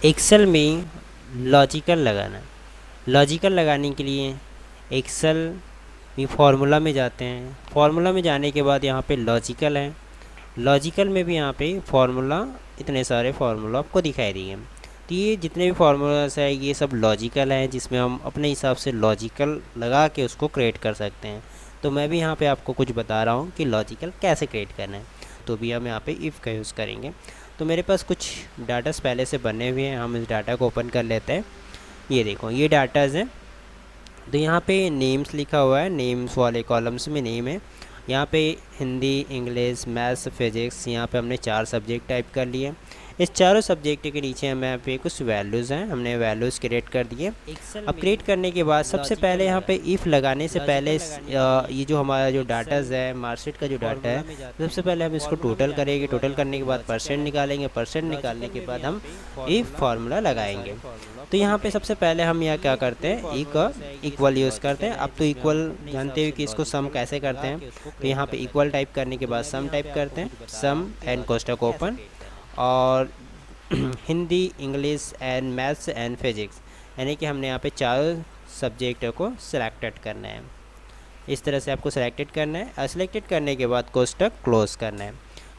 Excel में logical लगाना। Logical लगाने के लिए एक्सेल में फार्मूला में जाते हैं। फार्मूला में जाने के बाद यहाँ पे लॉजिकल है। लॉजिकल में भी यहाँ पे फार्मूला, इतने सारे फार्मूला आपको दिखाई देंगे। तो ये जितने भी फार्मूलास है ये सब लॉजिकल हैं, जिसमें हम अपने हिसाब से लॉजिकल लगा के उसको क्रिएट कर सकते हैं। तो मैं भी यहाँ पे आपको कुछ बता रहा हूँ कि लॉजिकल कैसे क्रिएट करना है। तो भी हम यहाँ पे इफ़ का यूज़ करेंगे। तो मेरे पास कुछ डाटास पहले से बने हुए हैं, हम इस डाटा को ओपन कर लेते हैं। ये देखो ये डाटाज हैं। तो यहाँ पे नेम्स लिखा हुआ है, नेम्स वाले कॉलम्स में नेम है। यहाँ पे हिंदी, इंग्लिश, मैथ्स, फिजिक्स, यहाँ पे हमने 4 सब्जेक्ट टाइप कर लिए। इस चारों सब्जेक्ट के नीचे हमें यहाँ पे कुछ वैल्यूज़ हैं, हमने वैल्यूज़ क्रिएट कर दिए। अब क्रिएट करने के बाद सबसे पहले यहाँ पे इफ़ लगाने से पहले ये जो हमारा जो डाटाज है, मार्कशीट का जो डाटा है, सबसे पहले हम इसको टोटल करेंगे। टोटल करने के बाद परसेंट निकालेंगे। परसेंट निकालने के बाद हम इफ़ फार्मूला लगाएंगे। तो यहाँ पे सबसे पहले हम यहाँ क्या करते हैं, इक्वल यूज़ करते हैं। अब तो इक्वल जानते हो कि इसको सम कैसे करते हैं। तो यहाँ पे इक्वल टाइप करने के बाद सम टाइप करते हैं, सम एंड कोष्ठक ओपन। और Hindi, English and maths and physics, यानी कि हमने यहाँ पे चारों सब्जेक्टों को सिलेक्टेड करना है। इस तरह से आपको सिलेक्टेड करना है। सिलेक्टेड करने के बाद कोष्ठक क्लोज करना है।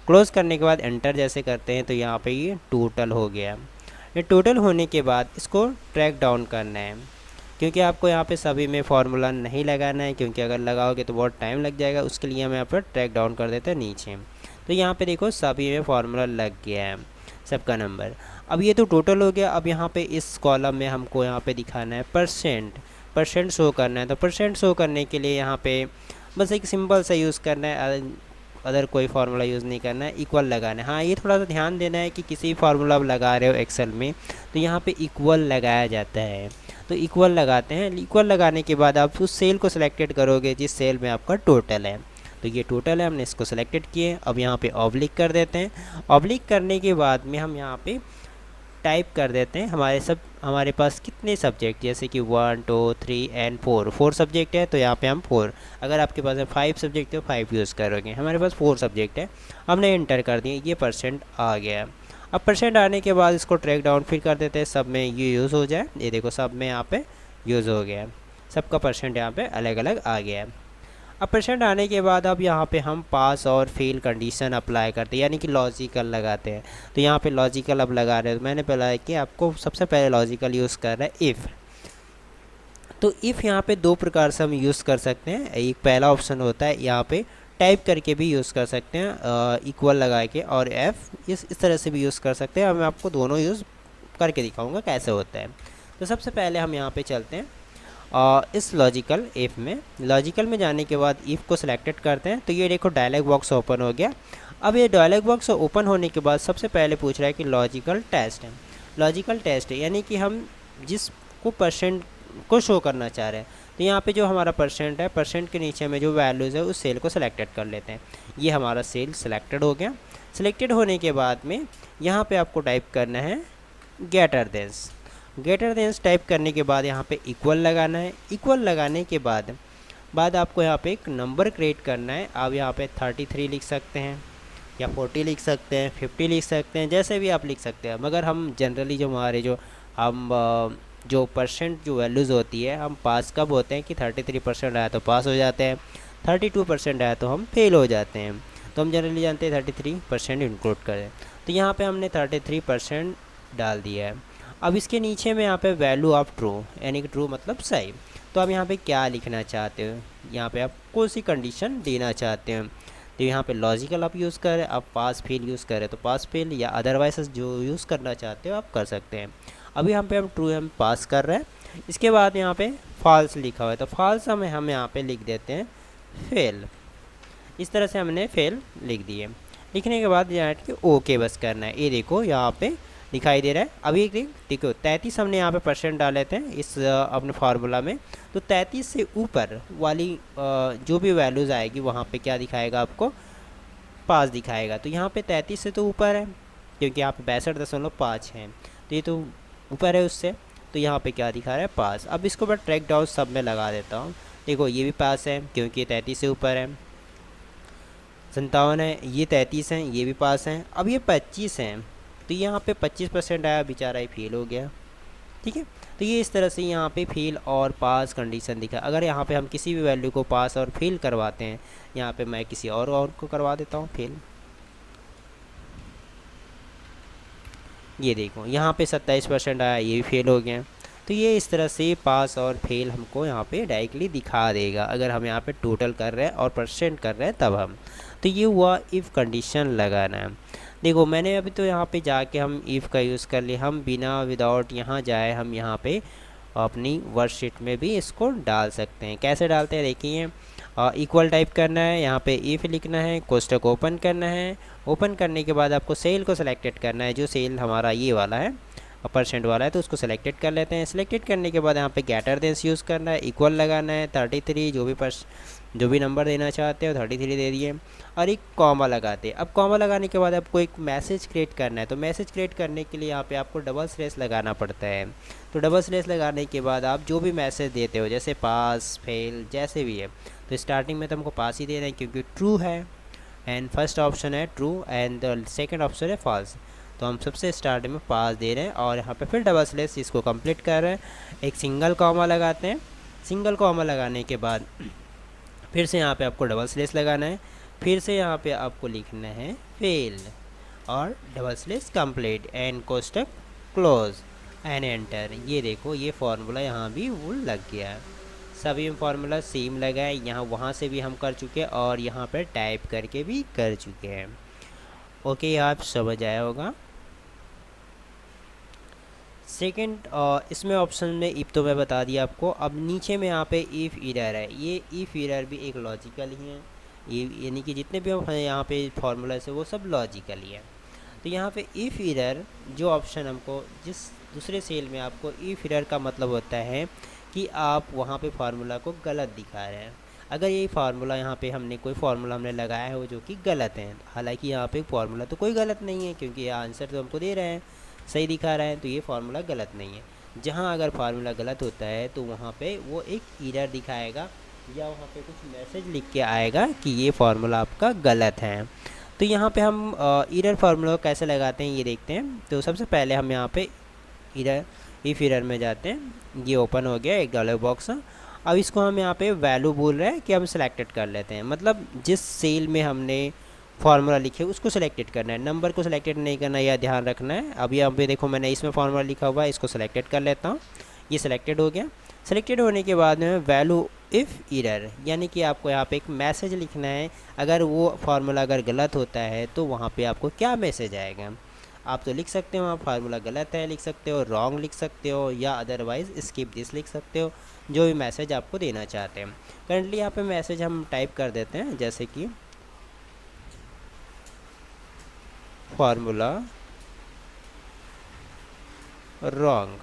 क्लोज करने के बाद एंटर जैसे करते हैं तो यहाँ पे ये टोटल हो गया। ये टोटल होने के बाद इसको ट्रैक डाउन करना है, क्योंकि आपको यहाँ पे सभी में फार्मूला नहीं लगाना है, क्योंकि अगर लगाओगे तो बहुत टाइम लग जाएगा। उसके लिए हम यहाँ पर ट्रैक डाउन कर देते हैं नीचे। तो यहाँ पे देखो सभी में फार्मूला लग गया है, सबका नंबर। अब ये तो टोटल हो गया। अब यहाँ पे इस कॉलम में हमको यहाँ पे दिखाना है परसेंट। परसेंट शो करना है। तो परसेंट शो करने के लिए यहाँ पे बस एक सिंपल सा यूज़ करना है, अदर कोई फार्मूला यूज़ नहीं करना है, इक्वल लगाना है। हाँ, ये थोड़ा सा ध्यान देना है कि किसी फार्मूला आप लगा रहे हो एक्सेल में तो यहाँ पे इक्वल लगाया जाता है। तो इक्वल लगाते हैं। इक्वल लगाने के बाद आप उस सेल को सिलेक्टेड करोगे जिस सेल में आपका टोटल है। तो ये टोटल है, हमने इसको सिलेक्टेड किए। अब यहाँ पे ऑब्लिक कर देते हैं। ऑब्लिक करने के बाद में हम यहाँ पे टाइप कर देते हैं हमारे पास कितने सब्जेक्ट, जैसे कि 1 2 3 एंड 4 सब्जेक्ट है तो यहाँ पे हम 4। अगर आपके पास 5 सब्जेक्ट है तो 5 यूज़ करोगे। हमारे पास 4 सब्जेक्ट है, हमने इंटर कर दिए। ये परसेंट आ गया। अब परसेंट आने के बाद इसको ट्रैक डाउन फिर कर देते हैं, सब में ये यूज़ हो जाए। ये देखो सब में यहाँ पे यूज़ हो गया, सबका परसेंट यहाँ पे अलग अलग आ गया। अब परसेंट आने के बाद अब यहाँ पे हम पास और फेल कंडीशन अप्लाई करते हैं, यानी कि लॉजिकल लगाते हैं। तो यहाँ पे लॉजिकल अब लगा रहे हैं। तो मैंने पहला कि आपको सबसे पहले लॉजिकल यूज़ कर रहा है इफ़। तो इफ़ यहाँ पे 2 प्रकार से हम यूज़ कर सकते हैं। एक पहला ऑप्शन होता है यहाँ पे टाइप करके भी यूज़ कर सकते हैं, इक्वल लगा के, और एफ़ इस तरह से भी यूज़ कर सकते हैं। अब मैं आपको दोनों यूज़ करके दिखाऊँगा कैसे होता है। तो सबसे पहले हम यहाँ पर चलते हैं इस लॉजिकल इफ़ में। लॉजिकल में जाने के बाद इफ़ को सिलेक्टेड करते हैं। तो ये देखो डायलॉग बॉक्स ओपन हो गया। अब ये डायलॉग बॉक्स ओपन होने के बाद सबसे पहले पूछ रहा है कि लॉजिकल टेस्ट है। लॉजिकल टेस्ट है यानी कि हम जिसको परसेंट को शो करना चाह रहे हैं। तो यहाँ पे जो हमारा परसेंट है, परसेंट के नीचे में जो वैल्यूज़ है उस सेल को सिलेक्टेड कर लेते हैं। ये हमारा सेल सिलेक्टेड हो गया। सिलेक्टेड होने के बाद में यहाँ पे आपको टाइप करना है greater than. Greater thans type करने के बाद यहाँ पे इक्वल लगाना है। इक्वल लगाने के बाद आपको यहाँ पे एक नंबर क्रिएट करना है। आप यहाँ पे 33 लिख सकते हैं या 40 लिख सकते हैं, 50 लिख सकते हैं, जैसे भी आप लिख सकते हैं। मगर हम जनरली जो हमारे जो परसेंट जो वैल्यूज़ होती है, हम पास कब होते हैं कि 33% आया तो पास हो जाते हैं, 32% आया तो हम फेल हो जाते हैं। तो हम जनरली जानते हैं 33% इंक्लूड करें। तो यहाँ पर हमने 33% डाल दिया है। अब इसके नीचे में यहाँ पे वैल्यू ऑफ ट्रू, यानी कि ट्रू मतलब सही। तो आप यहाँ पे क्या लिखना चाहते हो, यहाँ पे आप कौन सी कंडीशन देना चाहते हैं। तो यहाँ पे लॉजिकल आप यूज़ करें, आप पास फेल यूज़ करें तो पास फेल, या अदरवाइज जो यूज़ करना चाहते हो आप कर सकते हैं। अभी यहाँ पे हम ट्रू हम पास कर रहे हैं। इसके बाद यहाँ पे फॉल्स लिखा हुआ है तो फॉल्स हम यहाँ पे लिख देते हैं फेल। इस तरह से हमने फेल लिख दिए। लिखने के बाद यहाँ कि ओके बस करना है। ये देखो यहाँ पे दिखाई दे रहा है। अभी देखो 33 हमने यहाँ पे परसेंट डाले थे इस अपने फार्मूला में। तो 33 से ऊपर वाली जो भी वैल्यूज़ आएगी वहाँ पे क्या दिखाएगा, आपको पास दिखाएगा। तो यहाँ पे 33 से तो ऊपर है, क्योंकि यहाँ पे 62.5 है, तो ये तो ऊपर है उससे। तो यहाँ पे क्या दिखा रहा है, पास। अब इसको मैं ट्रैक डाउन सब में लगा देता हूँ। देखो ये भी पास है क्योंकि 33 से ऊपर है। 57 है, ये 33 हैं, ये भी पास हैं। अब ये 25 हैं तो यहाँ पे 25% आया, बेचारा ही फेल हो गया। ठीक है, तो ये इस तरह से यहाँ पे फेल और पास कंडीशन दिखा। अगर यहाँ पे हम किसी भी वैल्यू को पास और फेल करवाते हैं, यहाँ पे मैं किसी और को करवा देता हूँ फेल। ये देखो यहाँ पे 27% आया, ये भी फेल हो गया। तो ये इस तरह से पास और फेल हमको यहाँ पे डायरेक्टली दिखा देगा, अगर हम यहाँ पे टोटल कर रहे हैं और परसेंट कर रहे हैं तब हम। तो ये हुआ इफ़ कंडीशन लगाना है। देखो मैंने अभी तो यहाँ पे जाके हम इफ़ का यूज़ कर लिया, हम बिना विदाउट यहाँ जाए हम यहाँ पे अपनी वर्कशीट में भी इसको डाल सकते हैं। कैसे डालते हैं देखिए, इक्वल टाइप करना है, यहाँ पे इफ़ लिखना है, कोष्टक ओपन करना है। ओपन करने के बाद आपको सेल को सिलेक्टेड करना है, जो सेल हमारा ये वाला है परसेंट वाला है, तो उसको सिलेक्टेड कर लेते हैं। सिलेक्टेड करने के बाद यहाँ पे ग्रेटर देन यूज़ करना है, इक्वल लगाना है 33, जो भी नंबर देना चाहते हो 33 दे दिए, और एक कॉमा लगाते हैं। अब कॉमा लगाने के बाद आपको एक मैसेज क्रिएट करना है, तो मैसेज क्रिएट करने के लिए यहाँ पे आपको डबल स्लैश लगाना पड़ता है। तो डबल स्लैश लगाने के बाद आप जो भी मैसेज देते हो, जैसे पास फेल जैसे भी है, तो स्टार्टिंग में तो हमको पास ही दे रहे हैं क्योंकि ट्रू है, एंड फर्स्ट ऑप्शन है true and the second option है फॉल्स, तो हम सबसे स्टार्ट में पास दे रहे हैं। और यहाँ पे फिर डबल स्लैश इसको कंप्लीट कर रहे हैं, एक सिंगल कॉमा लगाते हैं। सिंगल कॉमा लगाने के बाद फिर से यहाँ पे आपको डबल स्लैश लगाना है, फिर से यहाँ पे आपको लिखना है फेल और डबल स्लैश कंप्लीट एंड कोष्टक क्लोज एंड एंटर। ये देखो ये फार्मूला यहाँ भी वो लग गया। सभी में फार्मूला सेम लगा है, यहाँ वहाँ से भी हम कर चुके हैं और यहाँ पर टाइप करके भी कर चुके हैं। ओके, आप समझ आया होगा। सेकंड इसमें ऑप्शन में इफ तो मैं बता दिया आपको। अब नीचे में यहाँ पे इफ़ एरर है, ये इफ़ एरर भी एक लॉजिकल ही है, ये यानी कि जितने भी हम यहाँ पे फार्मूला से वो सब लॉजिकल ही है। तो यहाँ पे इफ़ एरर जो ऑप्शन हमको जिस दूसरे सेल में, आपको इफ़ एरर का मतलब होता है कि आप वहाँ पे फार्मूला को गलत दिखा रहे हैं। अगर ये फार्मूला यहाँ पे हमने कोई फार्मूला हमने लगाया है वो जो कि गलत है, हालांकि यहाँ पे फार्मूला तो कोई गलत नहीं है क्योंकि ये आंसर तो हमको दे रहे हैं, सही दिखा रहा है, तो ये फार्मूला गलत नहीं है। जहाँ अगर फार्मूला गलत होता है तो वहाँ पे वो एक एरर दिखाएगा या वहाँ पे कुछ मैसेज लिख के आएगा कि ये फार्मूला आपका गलत है। तो यहाँ पे हम एरर फार्मूला कैसे लगाते हैं ये देखते हैं। तो सबसे पहले हम यहाँ पे एरर इफ़ एरर में जाते हैं, ये ओपन हो गया एक डायलॉग बॉक्स। अब इसको हम यहाँ पे वैल्यू बोल रहे हैं कि हम सिलेक्टेड कर लेते हैं, मतलब जिस सेल में हमने फार्मूला लिखे उसको सिलेक्टेड करना है, नंबर को सिलेक्टेड नहीं करना, यह ध्यान रखना है। अब यहाँ पे देखो मैंने इसमें फार्मूला लिखा हुआ है, इसको सिलेक्टेड कर लेता हूँ, ये सिलेक्टेड हो गया। सिलेक्टेड होने के बाद में वैल्यू इफ़ एरर, यानी कि आपको यहाँ पे एक मैसेज लिखना है। अगर वो फार्मूला अगर गलत होता है तो वहाँ पे आपको क्या मैसेज आएगा, आप तो लिख सकते हो वहाँ फार्मूला गलत है लिख सकते हो, रॉन्ग लिख सकते हो, या अदरवाइज़ स्किप दिस लिख सकते हो, जो भी मैसेज आपको देना चाहते हैं। करंटली यहाँ पे मैसेज हम टाइप कर देते हैं, जैसे कि फार्मूला रॉन्ग,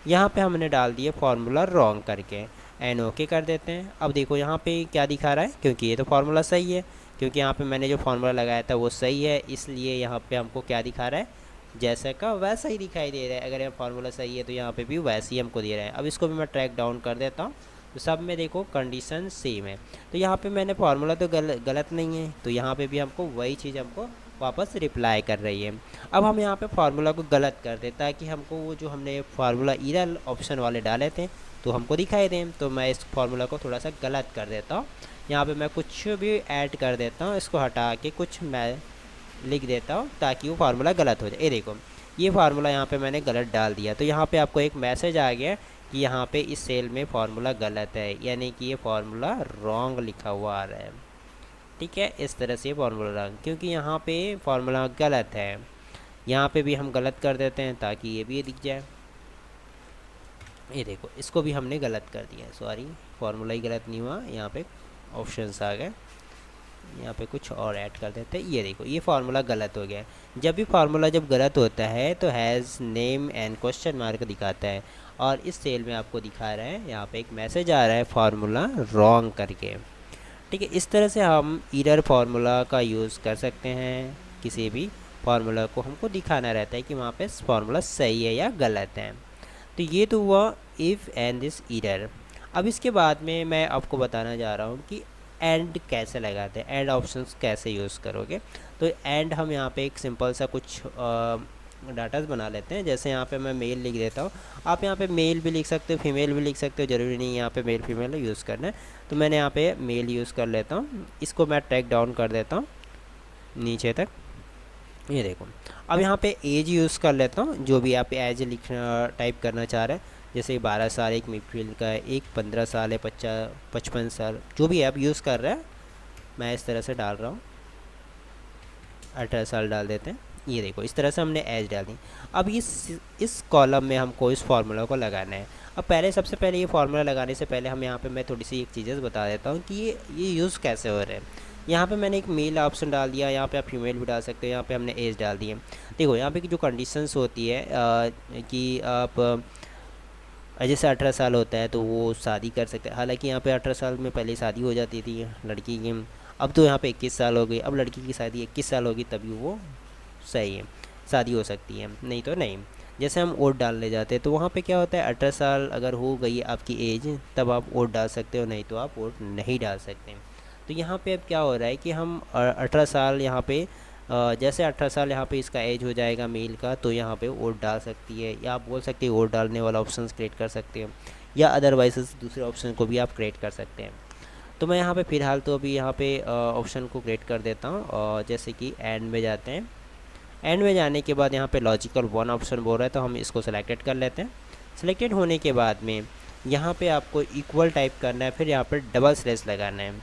यहाँ पे हमने डाल दिया फार्मूला रॉन्ग करके, एंड ओके कर देते हैं। अब देखो यहाँ पे क्या दिखा रहा है, क्योंकि ये तो फार्मूला सही है, क्योंकि यहाँ पे मैंने जो फार्मूला लगाया था वो सही है, इसलिए यहाँ पे हमको क्या दिखा रहा है, जैसा का वैसा ही दिखाई दे रहा है। अगर यह फार्मूला सही है तो यहाँ पे भी वैसे ही हमको दे रहा है। अब इसको भी मैं ट्रैक डाउन कर देता हूँ, तो सब में देखो कंडीशन सेम है। तो यहाँ पे मैंने फार्मूला तो गलत नहीं है, तो यहाँ पे भी हमको वही चीज़ हमको वापस रिप्लाई कर रही है। अब हम यहाँ पे फार्मूला को गलत कर दें ताकि हमको वो जो हमने फार्मूला एरर ऑप्शन वाले डाले थे तो हमको दिखाई दें। तो मैं इस फार्मूला को थोड़ा सा गलत कर देता हूँ, यहाँ पे मैं कुछ भी ऐड कर देता हूँ, इसको हटा के कुछ मैं लिख देता हूँ ताकि वो फार्मूला गलत हो जाए। ये देखो ये फार्मूला यहाँ पे मैंने गलत डाल दिया, तो यहाँ पे आपको एक मैसेज आ गया कि यहाँ पे इस सेल में फार्मूला गलत है, यानी कि ये फार्मूला रॉन्ग लिखा हुआ आ रहा है। ठीक है, इस तरह से फार्मूला रॉन्ग, क्योंकि यहाँ पे फार्मूला गलत है, यहाँ पे भी हम गलत कर देते हैं ताकि ये भी दिख जाए। ये देखो इसको भी हमने गलत कर दिया, सॉरी फार्मूला ही गलत नहीं हुआ, यहाँ पे ऑप्शंस आ गए, यहाँ पे कुछ और ऐड कर देते हैं। ये देखो ये फार्मूला गलत हो गया। जब भी फार्मूला जब गलत होता है तो has name and question mark दिखाता है, और इस सेल में आपको दिखा रहा है, यहाँ पे एक मैसेज आ रहा है फार्मूला रॉन्ग करके। ठीक है, इस तरह से हम एरर फार्मूला का यूज़ कर सकते हैं। किसी भी फार्मूला को हमको दिखाना रहता है कि वहाँ पे फार्मूला सही है या गलत है। तो ये तो हुआ इफ़ एंड दिस एरर। अब इसके बाद में मैं आपको बताना जा रहा हूँ कि एंड कैसे लगाते हैं, एंड ऑप्शंस कैसे यूज़ करोगे। तो एंड हम यहाँ पे एक सिंपल सा कुछ डाटाज बना लेते हैं। जैसे यहाँ पे मैं मेल लिख देता हूँ, आप यहाँ पे मेल भी लिख सकते हो, फीमेल भी लिख सकते हो, ज़रूरी नहीं यहाँ पे मेल फीमेल यूज़ करना है। तो मैंने यहाँ पे मेल यूज़ कर लेता हूँ, इसको मैं ट्रैक डाउन कर देता हूँ नीचे तक। ये देखो, अब यहाँ पे एज यूज़ कर लेता हूँ, जो भी आप एज लिखना टाइप करना चाह रहे हैं। जैसे 12 साल एक मिडफील्ड का है, एक 15 साल है, 55 साल, जो भी आप यूज़ कर रहे हैं मैं इस तरह से डाल रहा हूँ। 18 साल डाल देते हैं। ये देखो, इस तरह से हमने एज डाल दी। अब इस कॉलम में हमको इस फार्मूला को लगाना है। अब सबसे पहले ये फार्मूला लगाने से पहले हम यहाँ पे मैं थोड़ी सी एक चीज़ें बता देता हूँ कि ये यूज़ कैसे हो रहे हैं। यहाँ पे मैंने एक मेल ऑप्शन डाल दिया, यहाँ पे आप फीमेल भी डाल सकते हो, यहाँ पे हमने एज डाल दी है। देखो यहाँ पे की जो कंडीशंस होती है कि आप जैसे 18 साल होता है तो वो शादी कर सकते हैं। हालांकि यहाँ पे 18 साल में पहले शादी हो जाती थी लड़की की, अब तो यहाँ पे 21 साल हो गई। अब लड़की की शादी 21 साल होगी तभी वो सही है, शादी हो सकती है, नहीं तो नहीं। जैसे हम वोट डालने जाते हैं तो वहाँ पे क्या होता है, 18 साल अगर हो गई आपकी एज तब आप वोट डाल सकते हो, नहीं तो आप वोट नहीं डाल सकते। तो यहाँ पे अब क्या हो रहा है कि हम 18 साल यहाँ पे जैसे 18 साल यहाँ पे इसका एज हो जाएगा मेल का, तो यहाँ पे वोट डाल सकती है, या आप बोल सकते हैं वोट डालने वाला ऑप्शन क्रिएट कर सकते हैं, या अदरवाइज दूसरे ऑप्शन को भी आप क्रिएट कर सकते हैं। तो मैं यहाँ पे फ़िलहाल तो अभी यहाँ पे ऑप्शन को क्रिएट कर देता हूँ, और जैसे कि एंड में जाते हैं। एंड में जाने के बाद यहाँ पे लॉजिकल वन ऑप्शन बोल रहा है, तो हम इसको सेलेक्टेड कर लेते हैं। सेलेक्टेड होने के बाद में यहाँ पे आपको इक्वल टाइप करना है, फिर यहाँ पर डबल स्लैश लगाना है।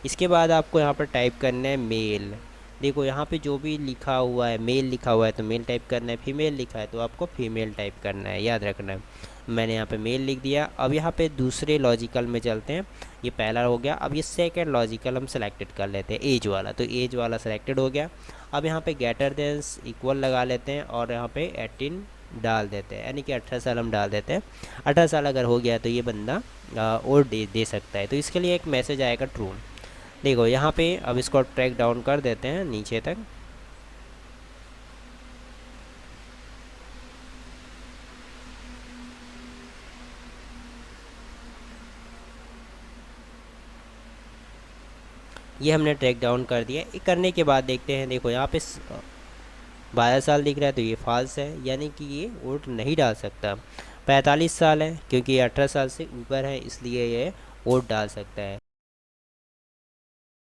इसके बाद आपको यहाँ पर टाइप करना है मेल। देखो यहाँ पे जो भी लिखा हुआ है, मेल लिखा हुआ है तो मेल टाइप करना है, फीमेल लिखा है तो आपको फीमेल टाइप करना है, याद रखना है। मैंने यहाँ पे मेल लिख दिया। अब यहाँ पे दूसरे लॉजिकल में चलते हैं। ये पहला हो गया। अब ये सेकंड लॉजिकल हम सेलेक्टेड कर लेते हैं, एज वाला, तो एज वाला सेलेक्टेड हो गया। अब यहाँ पे ग्रेटर देन इक्वल लगा लेते हैं और यहाँ पे 18 डाल देते हैं, यानी कि 18 साल हम डाल देते हैं। 18 साल अगर हो गया तो ये बंदा और दे सकता है। तो इसके लिए एक मैसेज आएगा ट्रू। देखो यहाँ पे अब इसको ट्रैक डाउन कर देते हैं नीचे तक। ये हमने ट्रैक डाउन कर दिया। ये करने के बाद देखते हैं, देखो यहाँ पे 12 साल दिख रहा है तो ये फॉल्स है, यानी कि ये वोट नहीं डाल सकता। 45 साल है क्योंकि ये 18 साल से ऊपर है, इसलिए ये वोट डाल सकता है।